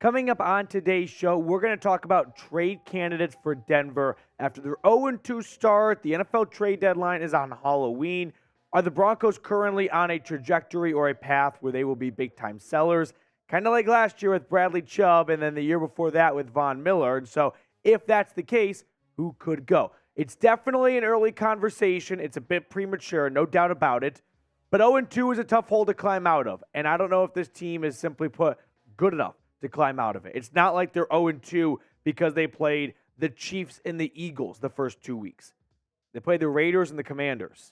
Coming up on today's show, we're going to talk about trade candidates for Denver after their 0-2 start. The NFL trade deadline is on Halloween. Are the Broncos currently on a trajectory or a path where they will be big-time sellers? Kind of like last year with Bradley Chubb and then the year before that with Von Miller. And so if that's the case, who could go? It's definitely an early conversation. It's a bit premature, no doubt about it. But 0-2 is a tough hole to climb out of. And I don't know if this team is simply put good enough to climb out of it. It's not like they're 0-2 because they played the Chiefs and the Eagles the first 2 weeks. They played the Raiders and the Commanders.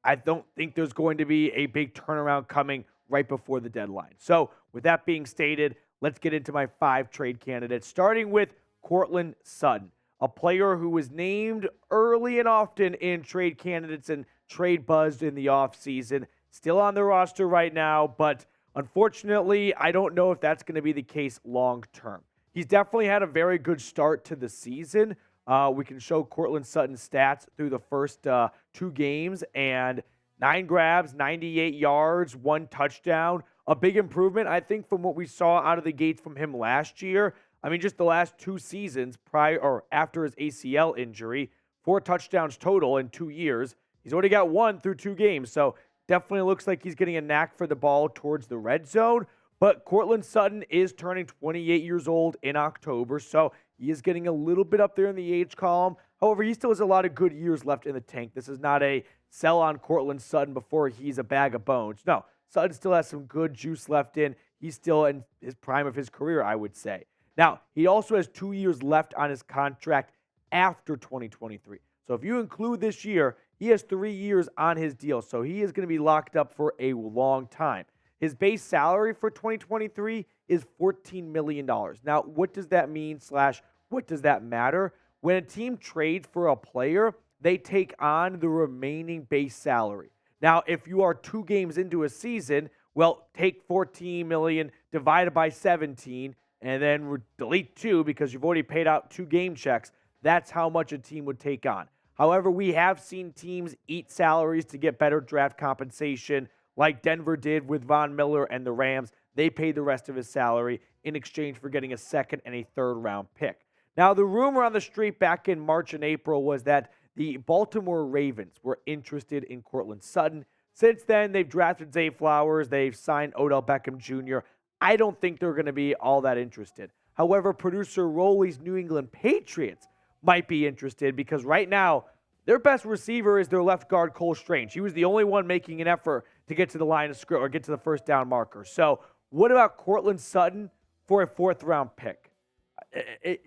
I don't think there's going to be a big turnaround coming right before the deadline. So with that being stated, let's get into my 5 trade candidates, starting with Courtland Sutton, a player who was named early and often in trade candidates and trade buzzed in the offseason. Still on the roster right now, but unfortunately, I don't know if that's going to be the case long term. He's definitely had a very good start to the season. We can show Courtland Sutton's stats through the first 2 games, and 9 grabs, 98 yards, 1 touchdown. A big improvement, I think, from what we saw out of the gates from him last year. I mean, just the last 2 seasons prior or after his ACL injury, 4 touchdowns total in 2 years. He's already got 1 through 2 games, so definitely looks like he's getting a knack for the ball towards the red zone. But Courtland Sutton is turning 28 years old in October, so he is getting a little bit up there in the age column. However, he still has a lot of good years left in the tank. This is not a sell on Courtland Sutton before he's a bag of bones. No, Sutton still has some good juice left in. He's still in his prime of his career, I would say. Now, he also has 2 years left on his contract after 2023. So if you include this year, he has 3 years on his deal. So he is going to be locked up for a long time. His base salary for 2023 is $14 million. Now, what does that mean / what does that matter? When a team trades for a player, they take on the remaining base salary. Now, if you are 2 games into a season, well, take $14 million divided by 17 and then delete 2 because you've already paid out 2 game checks. That's how much a team would take on. However, we have seen teams eat salaries to get better draft compensation, like Denver did with Von Miller and the Rams. They paid the rest of his salary in exchange for getting a 2nd and a 3rd round pick. Now, the rumor on the street back in March and April was that the Baltimore Ravens were interested in Courtland Sutton. Since then, they've drafted Zay Flowers. They've signed Odell Beckham Jr. I don't think they're going to be all that interested. However, producer Roley's New England Patriots might be interested because right now, their best receiver is their left guard, Cole Strange. He was the only one making an effort to get to the line of scrimmage or get to the first down marker. So what about Courtland Sutton for a 4th round pick?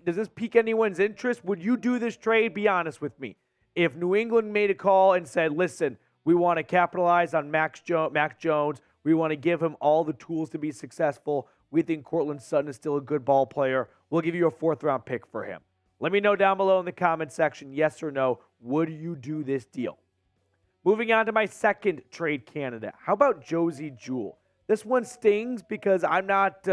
Does this pique anyone's interest? Would you do this trade? Be honest with me. If New England made a call and said, listen, we want to capitalize on Mac Jones. We want to give him all the tools to be successful. We think Courtland Sutton is still a good ball player. We'll give you a 4th round pick for him. Let me know down below in the comment section, yes or no, would you do this deal? Moving on to my 2nd trade candidate. How about Josey Jewell? This one stings because I'm not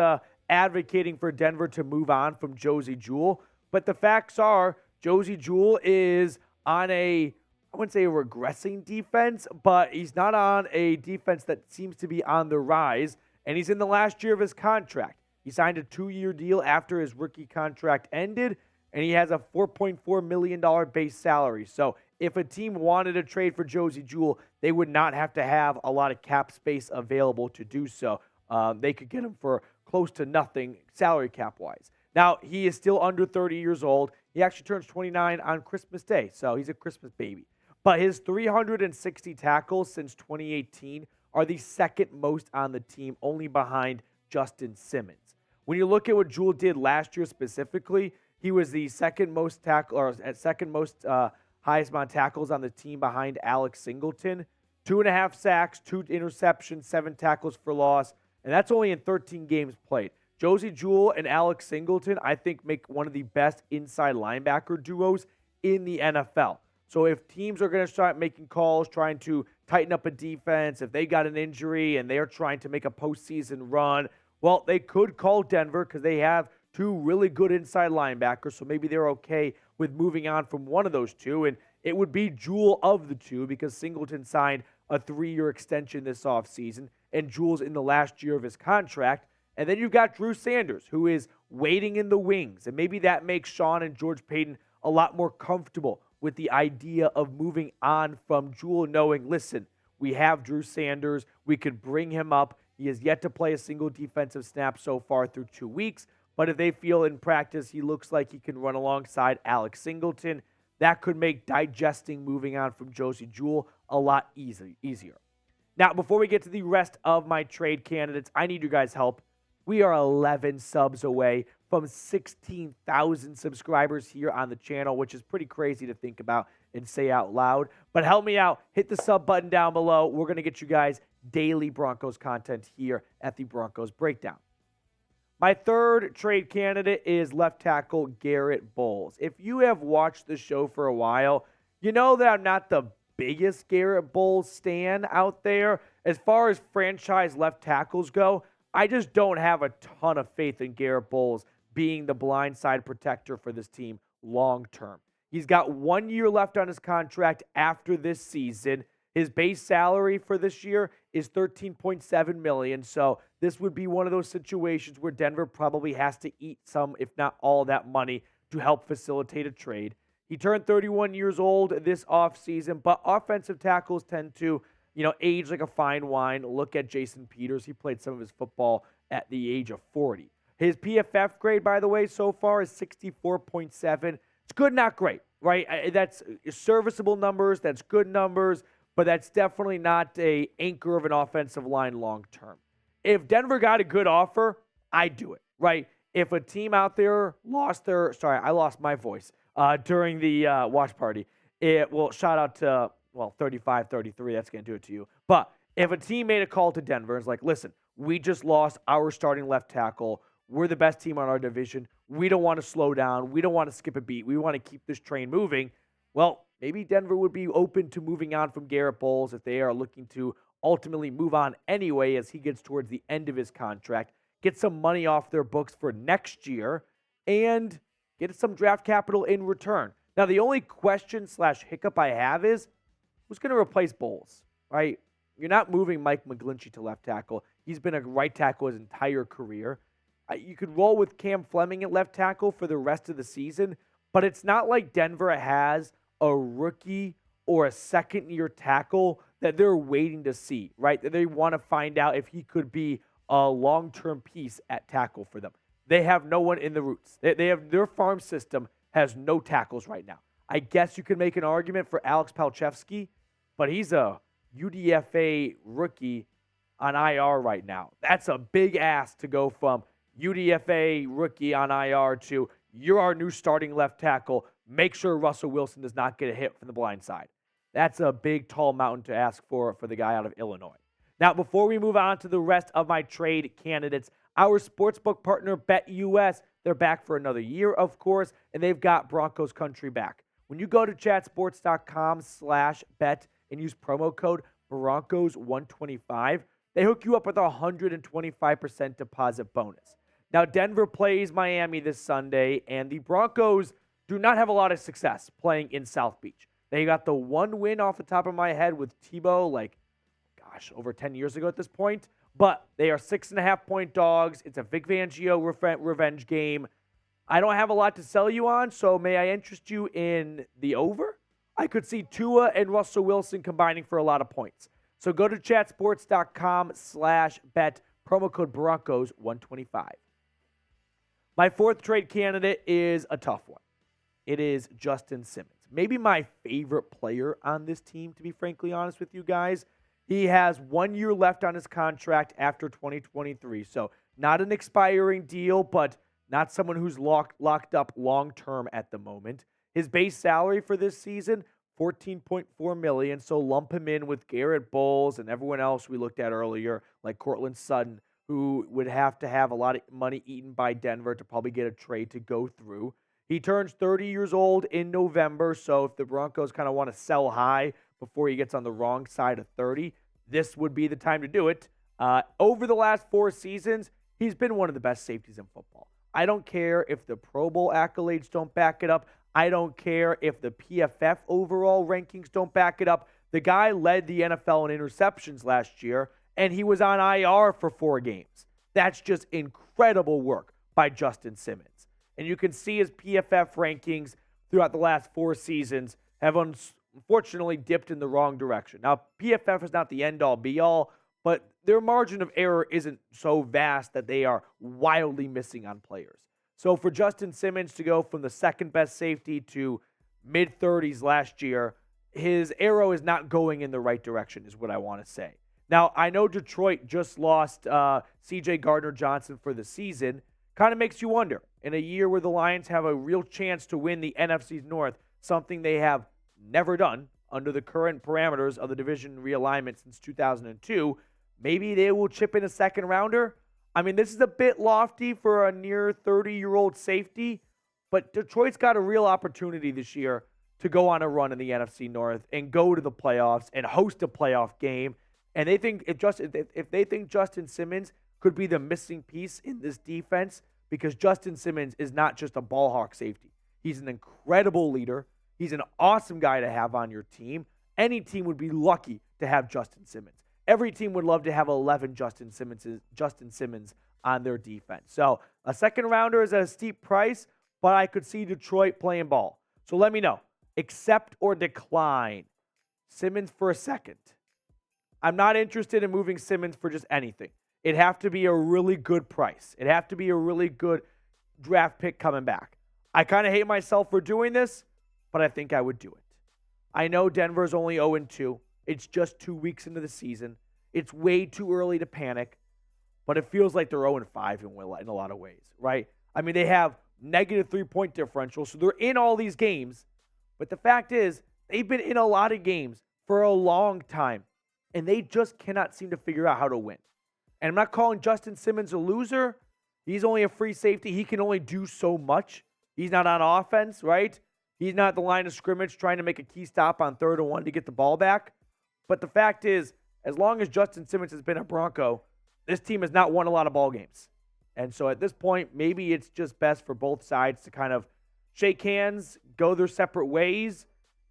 advocating for Denver to move on from Josey Jewell, but the facts are Josey Jewell is on I wouldn't say a regressing defense, but he's not on a defense that seems to be on the rise, and he's in the last year of his contract. He signed a 2-year deal after his rookie contract ended, and he has a $4.4 million base salary. So if a team wanted to trade for Josey Jewell, they would not have to have a lot of cap space available to do so. They could get him for close to nothing salary cap-wise. Now, he is still under 30 years old. He actually turns 29 on Christmas Day, so he's a Christmas baby. But his 360 tackles since 2018 are the 2nd most on the team, only behind Justin Simmons. When you look at what Jewell did last year specifically, he was the 2nd most highest amount of tackles on the team behind Alex Singleton. 2.5 sacks, 2 interceptions, 7 tackles for loss, and that's only in 13 games played. Josey Jewell and Alex Singleton, I think, make one of the best inside linebacker duos in the NFL. So if teams are going to start making calls, trying to tighten up a defense, if they got an injury and they're trying to make a postseason run, well, they could call Denver because they have 2 really good inside linebackers, so maybe they're okay with moving on from one of those 2, and it would be Jewell of the 2 because Singleton signed a 3-year extension this offseason, and Jewell's in the last year of his contract, And then you've got Drew Sanders, who is waiting in the wings. And maybe that makes Sean and George Paton a lot more comfortable with the idea of moving on from Jewell, knowing, listen, we have Drew Sanders. We could bring him up. He has yet to play a single defensive snap so far through 2 weeks. But if they feel in practice he looks like he can run alongside Alex Singleton, that could make digesting moving on from Josey Jewell a lot easier. Now, before we get to the rest of my trade candidates, I need your guys' help. We are 11 subs away from 16,000 subscribers here on the channel, which is pretty crazy to think about and say out loud. But help me out. Hit the sub button down below. We're going to get you guys daily Broncos content here at the Broncos Breakdown. My third trade candidate is left tackle Garett Bolles. If you have watched the show for a while, you know that I'm not the biggest Garett Bolles stan out there. As far as franchise left tackles go, I just don't have a ton of faith in Garett Bolles being the blindside protector for this team long term. He's got 1 year left on his contract after this season. His base salary for this year is $13.7 million. So this would be one of those situations where Denver probably has to eat some, if not all, that money to help facilitate a trade. He turned 31 years old this offseason, but offensive tackles tend to, age like a fine wine. Look at Jason Peters. He played some of his football at the age of 40. His PFF grade, by the way, so far is 64.7. It's good, not great, right? That's serviceable numbers. That's good numbers, but that's definitely not an anchor of an offensive line long term. If Denver got a good offer, I'd do it, right? If a team out there lost I lost my voice during the watch party. Shout out to, 35-33, that's going to do it to you. But if a team made a call to Denver and is like, listen, we just lost our starting left tackle. We're the best team on our division. We don't want to slow down. We don't want to skip a beat. We want to keep this train moving. Well, maybe Denver would be open to moving on from Garett Bolles if they are looking to ultimately move on anyway as he gets towards the end of his contract, get some money off their books for next year, and get some draft capital in return. Now, the only question/hiccup I have is, who's going to replace Bolles, right? You're not moving Mike McGlinchey to left tackle. He's been a right tackle his entire career. You could roll with Cam Fleming at left tackle for the rest of the season, but it's not like Denver has a rookie or a second-year tackle that they're waiting to see, right? That they want to find out if he could be a long-term piece at tackle for them. They have no one in the roots. They have their farm system has no tackles right now. I guess you could make an argument for Alex Palchevsky, but he's a UDFA rookie on IR right now. That's a big ask to go from UDFA rookie on IR to you're our new starting left tackle. Make sure Russell Wilson does not get a hit from the blind side. That's a big, tall mountain to ask for the guy out of Illinois. Now, before we move on to the rest of my trade candidates, our sportsbook partner, BetUS, they're back for another year, of course, and they've got Broncos country back. When you go to chatsports.com/bet and use promo code Broncos125, they hook you up with a 125% deposit bonus. Now, Denver plays Miami this Sunday, and the Broncos do not have a lot of success playing in South Beach. They got the one win off the top of my head with Tebow, over 10 years ago at this point. But they are 6.5-point dogs. It's a Vic Fangio revenge game. I don't have a lot to sell you on, so may I interest you in the over? I could see Tua and Russell Wilson combining for a lot of points. So go to chatsports.com/bet, promo code Broncos125. My fourth trade candidate is a tough one. It is Justin Simmons. Maybe my favorite player on this team, to be frankly honest with you guys. He has 1 year left on his contract after 2023. So not an expiring deal, but not someone who's locked up long-term at the moment. His base salary for this season, $14.4 million. So lump him in with Garett Bolles and everyone else we looked at earlier, like Courtland Sutton, who would have to have a lot of money eaten by Denver to probably get a trade to go through. He turns 30 years old in November, so if the Broncos kind of want to sell high before he gets on the wrong side of 30, this would be the time to do it. Over the last 4 seasons, he's been one of the best safeties in football. I don't care if the Pro Bowl accolades don't back it up. I don't care if the PFF overall rankings don't back it up. The guy led the NFL in interceptions last year, and he was on IR for 4 games. That's just incredible work by Justin Simmons. And you can see his PFF rankings throughout the last 4 seasons have unfortunately dipped in the wrong direction. Now, PFF is not the end-all, be-all, but their margin of error isn't so vast that they are wildly missing on players. So for Justin Simmons to go from the second best safety to mid-30s last year, his arrow is not going in the right direction, is what I want to say. Now, I know Detroit just lost C.J. Gardner-Johnson for the season. Kind of makes you wonder, in a year where the Lions have a real chance to win the NFC North, something they have never done under the current parameters of the division realignment since 2002, maybe they will chip in a second rounder. I mean, this is a bit lofty for a near 30-year-old safety, but Detroit's got a real opportunity this year to go on a run in the NFC North and go to the playoffs and host a playoff game. And they think if they think Justin Simmons could be the missing piece in this defense, because Justin Simmons is not just a ball hawk safety. He's an incredible leader. He's an awesome guy to have on your team. Any team would be lucky to have Justin Simmons. Every team would love to have 11 Justin Simmons on their defense. So a second rounder is at a steep price, but I could see Detroit playing ball. So let me know. Accept or decline Simmons for a second. I'm not interested in moving Simmons for just anything. It'd have to be a really good price. It'd have to be a really good draft pick coming back. I kind of hate myself for doing this, but I think I would do it. I know Denver's only 0-2. It's just 2 weeks into the season. It's way too early to panic, but it feels like they're 0-5 in a lot of ways, right? I mean, they have negative 3-point differential, so they're in all these games. But the fact is, they've been in a lot of games for a long time, and they just cannot seem to figure out how to win. And I'm not calling Justin Simmons a loser. He's only a free safety. He can only do so much. He's not on offense, right? He's not at the line of scrimmage trying to make a key stop on 3rd and 1 to get the ball back. But the fact is, as long as Justin Simmons has been a Bronco, this team has not won a lot of ball games. And so at this point, maybe it's just best for both sides to kind of shake hands, go their separate ways,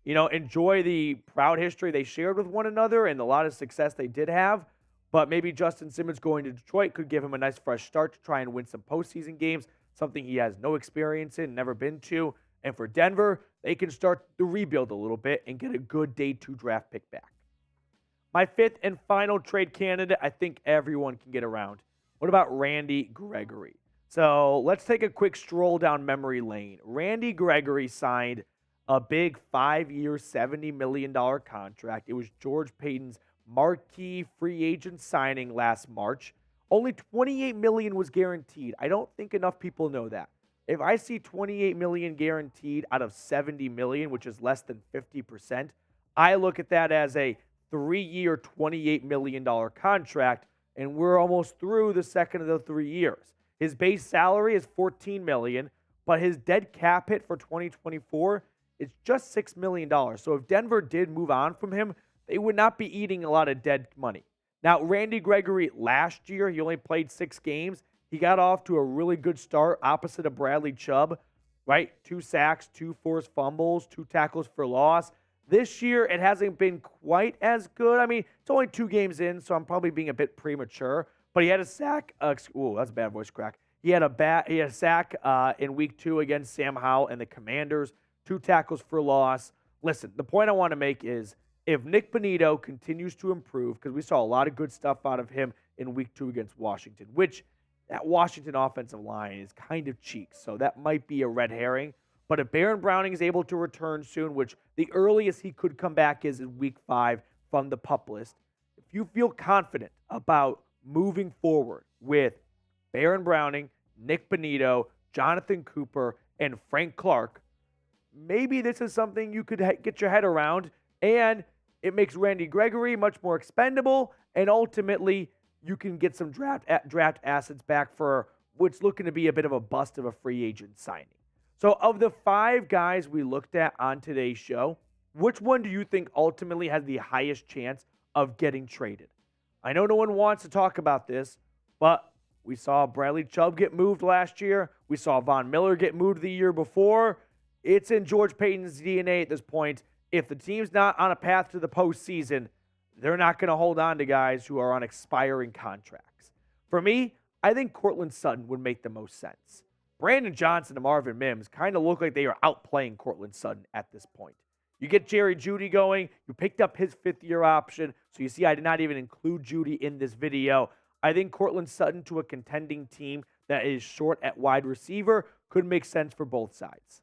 enjoy the proud history they shared with one another and a lot of success they did have. But maybe Justin Simmons going to Detroit could give him a nice fresh start to try and win some postseason games, something he has no experience in, never been to. And for Denver, they can start the rebuild a little bit and get a good day 2 draft pick back. My 5th and final trade candidate, I think everyone can get around. What about Randy Gregory? So let's take a quick stroll down memory lane. Randy Gregory signed a big 5-year, $70 million contract. It was George Payton's marquee free agent signing last March. Only $28 million was guaranteed. I don't think enough people know that. If I see $28 million guaranteed out of $70 million, which is less than 50%, I look at that as a 3-year, $28 million contract, and we're almost through the second of the 3 years. His base salary is $14 million, but his dead cap hit for 2024 is just $6 million. So if Denver did move on from him, they would not be eating a lot of dead money. Now, Randy Gregory last year, he only played 6 games. He got off to a really good start opposite of Bradley Chubb, right? 2 sacks, 2 forced fumbles, 2 tackles for loss. This year, it hasn't been quite as good. I mean, it's only 2 games in, so I'm probably being a bit premature. But he had a sack. That's a bad voice crack. He had a sack in week 2 against Sam Howell and the Commanders. 2 tackles for loss. Listen, the point I want to make is if Nick Bonitto continues to improve, because we saw a lot of good stuff out of him in week 2 against Washington, which that Washington offensive line is kind of cheap, so that might be a red herring. But if Baron Browning is able to return soon, which the earliest he could come back is in week 5 from the PUP list, if you feel confident about moving forward with Baron Browning, Nick Bonitto, Jonathan Cooper, and Frank Clark, maybe this is something you could get your head around, and it makes Randy Gregory much more expendable, and ultimately you can get some draft assets back for what's looking to be a bit of a bust of a free agent signing. So of the 5 guys we looked at on today's show, which one do you think ultimately has the highest chance of getting traded? I know no one wants to talk about this, but we saw Bradley Chubb get moved last year. We saw Von Miller get moved the year before. It's in George Payton's DNA at this point. If the team's not on a path to the postseason, they're not going to hold on to guys who are on expiring contracts. For me, I think Courtland Sutton would make the most sense. Brandon Johnson and Marvin Mims kind of look like they are outplaying Courtland Sutton at this point. You get Jerry Jeudy going. You picked up his fifth-year option. So you see I did not even include Jeudy in this video. I think Courtland Sutton to a contending team that is short at wide receiver could make sense for both sides.